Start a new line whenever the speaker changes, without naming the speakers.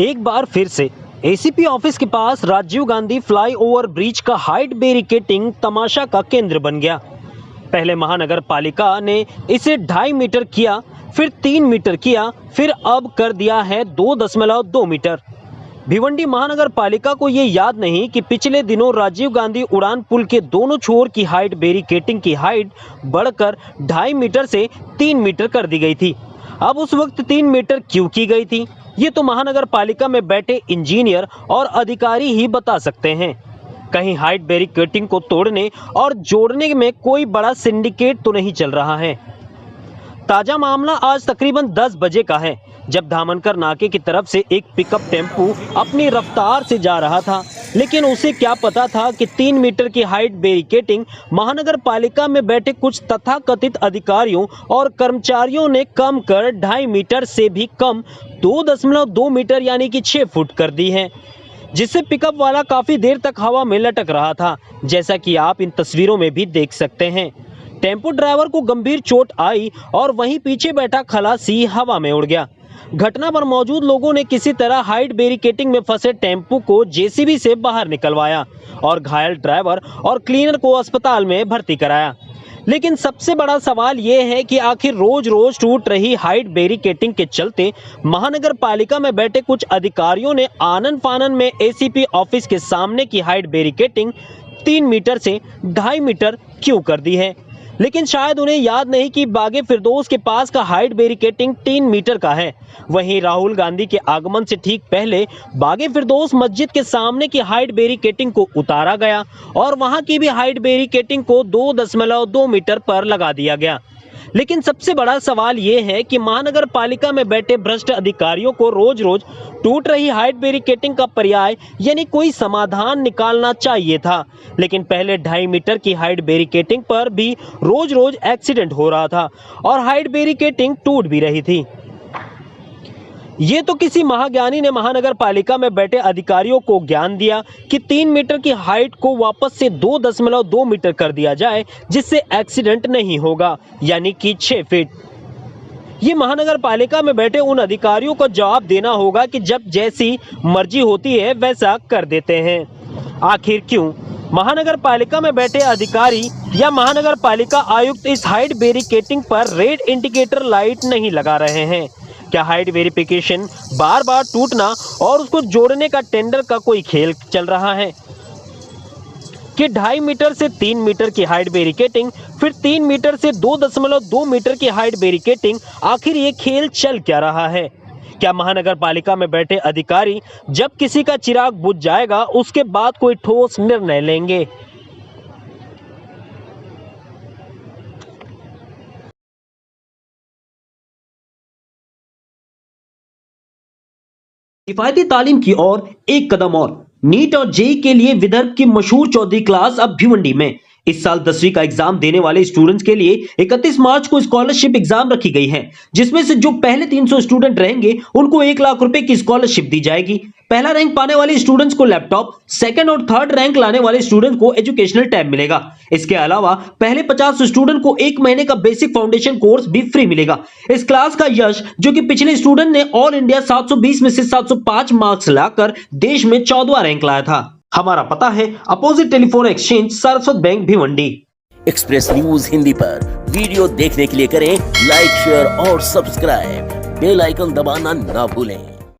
एक बार फिर से एसीपी ऑफिस के पास राजीव गांधी फ्लाईओवर ब्रिज का हाइट बैरिकेटिंग तमाशा का केंद्र बन गया। पहले महानगर पालिका ने इसे 2.5 मीटर किया, फिर 3 मीटर किया, फिर अब कर दिया है 2.2 मीटर। भिवंडी महानगर पालिका को ये याद नहीं कि पिछले दिनों राजीव गांधी उड़ान पुल के दोनों छोर की हाइट बैरिकेटिंग की हाइट बढ़कर 2.5 मीटर से 3 मीटर कर दी गई थी। अब उस वक्त 3 मीटर क्यों की गई थी, ये तो महानगर पालिका में बैठे इंजीनियर और अधिकारी ही बता सकते हैं। कहीं हाइट बैरिकेटिंग को तोड़ने और जोड़ने में कोई बड़ा सिंडिकेट तो नहीं चल रहा है। ताजा मामला आज तकरीबन 10 बजे का है, जब धामनकर नाके की तरफ से एक पिकअप टेम्पू अपनी रफ्तार से जा रहा था, लेकिन उसे क्या पता था कि 3 मीटर की हाइट बैरिकेटिंग महानगर पालिका में बैठे कुछ तथाकथित अधिकारियों और कर्मचारियों ने कम कर 2.5 मीटर से भी कम 2.2 मीटर यानी कि 6 फुट कर दी है, जिससे पिकअप वाला काफी देर तक हवा में लटक रहा था, जैसा कि आप इन तस्वीरों में भी देख सकते हैं। टेम्पो ड्राइवर को गंभीर चोट आई और वहीं पीछे बैठा खलासी हवा में उड़ गया। घटना पर मौजूद लोगों ने किसी तरह हाइट बैरिकेटिंग में फंसे टेम्पो को जेसीबी से बाहर निकलवाया और घायल ड्राइवर और क्लीनर को अस्पताल में भर्ती कराया। लेकिन सबसे बड़ा सवाल ये है कि आखिर रोज रोज टूट रही हाइट बैरिकेटिंग के चलते महानगर पालिका में बैठे कुछ अधिकारियों ने आनन फानन में एसीपी ऑफिस के सामने की हाइट बैरिकेटिंग 3 मीटर से 2.5 मीटर क्यों कर दी है। लेकिन शायद उन्हें याद नहीं कि बागे फिरदौस के पास का हाइट बैरिकेटिंग 3 मीटर का है। वहीं राहुल गांधी के आगमन से ठीक पहले बागे फिरदौस मस्जिद के सामने की हाइट बैरिकेटिंग को उतारा गया और वहां की भी हाइट बैरिकेटिंग को 2.2 मीटर पर लगा दिया गया। लेकिन सबसे बड़ा सवाल यह है कि महानगर पालिका में बैठे भ्रष्ट अधिकारियों को रोज रोज टूट रही हाइट बैरिकेटिंग का पर्याय यानी कोई समाधान निकालना चाहिए था। लेकिन पहले 2.5 मीटर की हाइट बैरिकेटिंग पर भी रोज रोज एक्सीडेंट हो रहा था और हाइट बैरिकेटिंग टूट भी रही थी। ये तो किसी महाज्ञानी ने महानगर पालिका में बैठे अधिकारियों को ज्ञान दिया कि 3 मीटर की हाइट को वापस से 2.2 मीटर कर दिया जाए, जिससे एक्सीडेंट नहीं होगा, यानी कि 6 फीट। ये महानगर पालिका में बैठे उन अधिकारियों को जवाब देना होगा कि जब जैसी मर्जी होती है वैसा कर देते हैं। आखिर क्यों महानगर पालिका में बैठे अधिकारी या महानगर पालिका आयुक्त इस हाइट बैरिकेटिंग पर रेड इंडिकेटर लाइट नहीं लगा रहे हैं? क्या हाइट वेरिफिकेशन बार बार टूटना और उसको जोड़ने का टेंडर का कोई खेल चल रहा है कि 2.5 मीटर से 3 मीटर की हाइट बैरिकेटिंग, फिर 3 मीटर से 2.2 मीटर की हाइट बैरिकेटिंग? आखिर ये खेल चल क्या रहा है? क्या महानगर पालिका में बैठे अधिकारी जब किसी का चिराग बुझ जाएगा उसके बाद कोई ठोस निर्णय लेंगे? किफायती तालीम की ओर एक कदम और। नीट और जेईई के लिए विदर्भ की मशहूर चौधरी क्लास अब भिवंडी में। इस साल 10वीं का एग्जाम देने वाले स्टूडेंट्स के लिए 31 मार्च को स्कॉलरशिप एग्जाम रखी गई है, जिसमें से जो पहले 300 स्टूडेंट रहेंगे उनको 1 लाख रुपए की स्कॉलरशिप दी जाएगी। पहला रैंक पाने वाले स्टूडेंट्स को लैपटॉप, सेकंड और थर्ड रैंक लाने वाले स्टूडेंट को एजुकेशनल टैब मिलेगा। इसके अलावा पहले 50 स्टूडेंट को 1 महीने का बेसिक फाउंडेशन कोर्स भी फ्री मिलेगा। इस क्लास का यश, जो कि पिछले स्टूडेंट ने ऑल इंडिया 720 में से 705 मार्क्स लाकर देश में 14वां रैंक लाया था। हमारा पता है opposite telephone exchange, Saraswat bank, Bhiwandi.
Express news Hindi पर वीडियो देखने के लिए करें लाइक, शेयर और सब्सक्राइब। बेल आइकन दबाना ना भूलें।